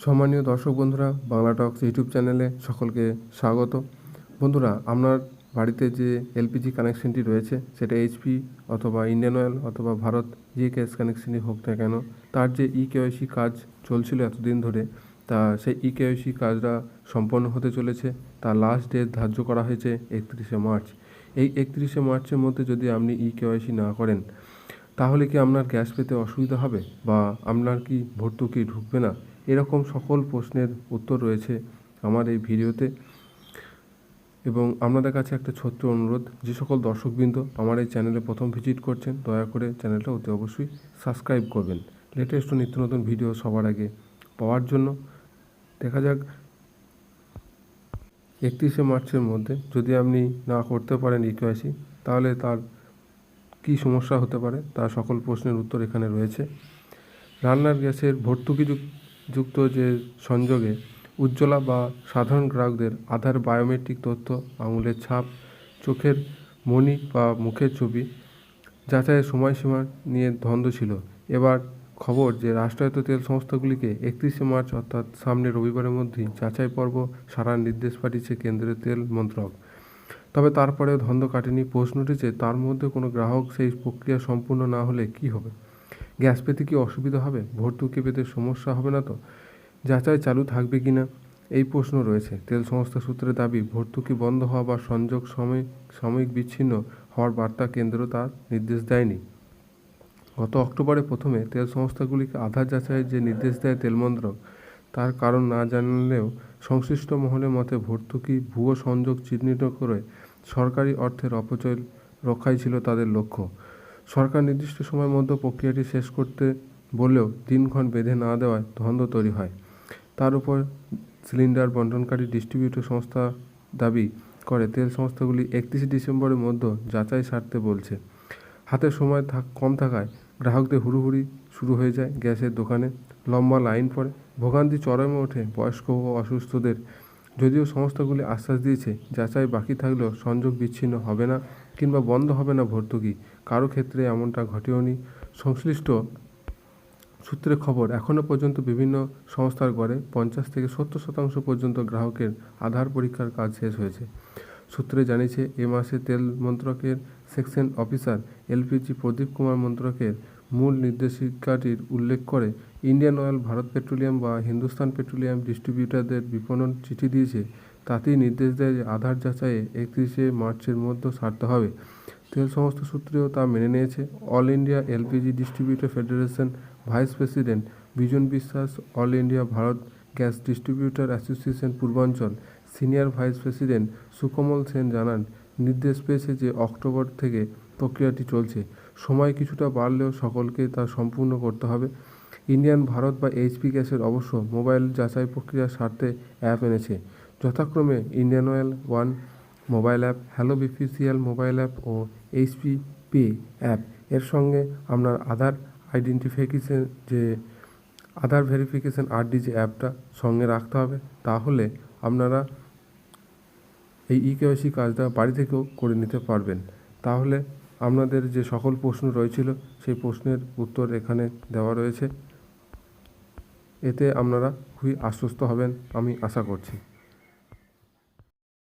সম্মানীয় দর্শক বন্ধুরা, বাংলা টক্স ইউটিউব চ্যানেলে সকলকে স্বাগত। বন্ধুরা, আপনার বাড়িতে যে এলপিজি কানেকশনটি রয়েছে সেটা এইচপি অথবা ইন্ডিয়ান অয়েল অথবা ভারত যে গ্যাস কানেকশনই হোক না কেন, তার যে ইকেওয়াইসি কাজ চলছিল এতদিন ধরে, তা সেই ইকেওয়াইসি কাজটা সম্পন্ন হতে চলেছে। তার লাস্ট ডেট ধার্য করা হয়েছে 31শে মার্চ। এই 31শে মার্চের মধ্যে যদি আপনি ইকেওয়াইসি না করেন তাহলে কি আপনার গ্যাস পেতে অসুবিধা হবে বা আপনার কি ভর্তুকি ঢুকবে না? এরকম সকল প্রশ্নের উত্তর রয়েছে আমার এই ভিডিওতে। এবং আপনাদের কাছে একটা ছোট্ট অনুরোধ, যে সকল দর্শকবৃন্দ আমার এই চ্যানেলে প্রথম ভিজিট করছেন, দয়া করে চ্যানেলটা অতি অবশ্যই সাবস্ক্রাইব করবেন লেটেস্ট ও নিত্য নতুন ভিডিও সবার আগে পাওয়ার জন্য। দেখা যাক 31শে মার্চের মধ্যে যদি আপনি না করতে পারেন ইকেওয়াইসি, তাহলে তার কী সমস্যা হতে পারে, তার সকল প্রশ্নের উত্তর এখানে রয়েছে। রান্নার গ্যাসের ভর্তুকি যুক্ত যে সংযোগে উজ্জ্বলা বা সাধারণ গ্রাহকদের আধার বায়োমেট্রিক তথ্য, আঙুলের ছাপ, চোখের মণি বা মুখের ছবি যাচাইয়ের সময়সীমা নিয়ে দ্বন্দ্ব ছিল। এবার খবর যে রাষ্ট্রায়ত্ত তেল সংস্থাগুলিকে 31শে মার্চ অর্থাৎ সামনে রবিবারের মধ্যেই যাচাই পর্ব সারার নির্দেশ পাঠিয়েছে কেন্দ্রীয় তেল মন্ত্রক। তবে তারপরেও দ্বন্দ্ব কাটেনি। প্রশ্ন উঠেছে, তার মধ্যে কোনো গ্রাহক সেই প্রক্রিয়া সম্পূর্ণ না হলে কি হবে? গ্যাস পেতে কি অসুবিধা হবে? ভর্তুকি পেতে সমস্যা হবে না তো? যাচাই চালু থাকবে কি না, এই প্রশ্ন রয়েছে। তেল সংস্থা সূত্রের দাবি, ভর্তুকি বন্ধ হওয়া বা সংযোগ সাময়িক বিচ্ছিন্ন হওয়ার বার্তা কেন্দ্র তার নির্দেশ দেয়নি। গত অক্টোবরে প্রথমে তেল সংস্থাগুলিকে আধার যাচাইয়ের যে নির্দেশ দেয় তেল মন্ত্রক, তার কারণ না জানলেও সংশ্লিষ্ট মহলের মতে ভর্তুকি ভুয়ো সংযোগ চিহ্নিত করে সরকারি অর্থের অপচয় রক্ষাই ছিল তাদের লক্ষ্য। সরকার নির্দিষ্ট সময়ের মধ্যে প্রক্রিয়াটি শেষ করতে বললেও দিনক্ষণ বেঁধে না দেওয়ায় দ্বন্দ্ব তৈরি হয়। তার উপর সিলিন্ডার বণ্টনকারী ডিস্ট্রিবিউটর সংস্থা দাবি করে তেল সংস্থাগুলি 31শে ডিসেম্বরের মধ্যে যাচাই সারতে বলছে। হাতে সময় কম থাকায় গ্রাহকদের হুড়োহুড়ি শুরু হয়ে যায় গ্যাসের দোকানে। লম্বা লাইন পড়ে, ভোগান্তি চরমে ওঠে বয়স্ক ও অসুস্থদের। যদিও সংস্থাগুলি আশ্বাস দিয়েছে যাচাই বাকি থাকলেও সংযোগ বিচ্ছিন্ন হবে না কিংবা বন্ধ হবে না ভর্তুকি, কারো ক্ষেত্রে এমনটা ঘটেওনি। সংশ্লিষ্ট সূত্রে খবর, এখনও পর্যন্ত বিভিন্ন সংস্থার গড়ে 50 থেকে 70% পর্যন্ত গ্রাহকের আধার পরীক্ষার কাজ শেষ হয়েছে। সূত্রে জানিয়েছে, এ মাসে তেল মন্ত্রকের সেকশন অফিসার এলপিজি প্রদীপ কুমার মন্ত্রকের মূল নির্দেশিকাটির উল্লেখ করে ইন্ডিয়ান অয়েল, ভারত পেট্রোলিয়াম বা হিন্দুস্তান পেট্রোলিয়াম ডিস্ট্রিবিউটারদের বিপণন চিঠি দিয়েছে। তাতেই নির্দেশ দেয় যে আধার যাচাইয়ে 31শে মার্চের মধ্যে সারতে হবে। তেল সংস্থা সূত্রেও তা মেনে নিয়েছে। All India LPG distributor federation vice president Bijan Biswas, all India Bharat gas distributor association পূর্বাঞ্চল senior vice president Sukamal Sen জানান, নির্দেশ পেয়েছে যে অক্টোবর থেকে প্রক্রিয়াটি চলছে। সময় কিছুটা বাড়লেও সকলকে তা সম্পূর্ণ করতে হবে। ইন্ডিয়ান, ভারত বা এইচপি গ্যাসের অবশ্য মোবাইল যাচাই প্রক্রিয়া সারতে অ্যাপ এনেছে, যথাক্রমে Indian oil one mobile app, hello BPCL mobile app ও এইচপি পে অ্যাপ। এর সঙ্গে আপনার আধার আইডেন্টিফিকেশন যে আধার ভেরিফিকেশন আরডি যে অ্যাপটা সঙ্গে রাখতে হবে, তাহলে আপনারা এই ইকেওয়াইসি কাজটা বাড়ি থেকেও করে নিতে পারবেন। তাহলে আপনাদের যে সকল প্রশ্ন রয়েছিল সেই প্রশ্নের উত্তর এখানে দেওয়া রয়েছে। এতে আপনারা খুবই আশ্বস্ত হবেন আমি আশা করছি।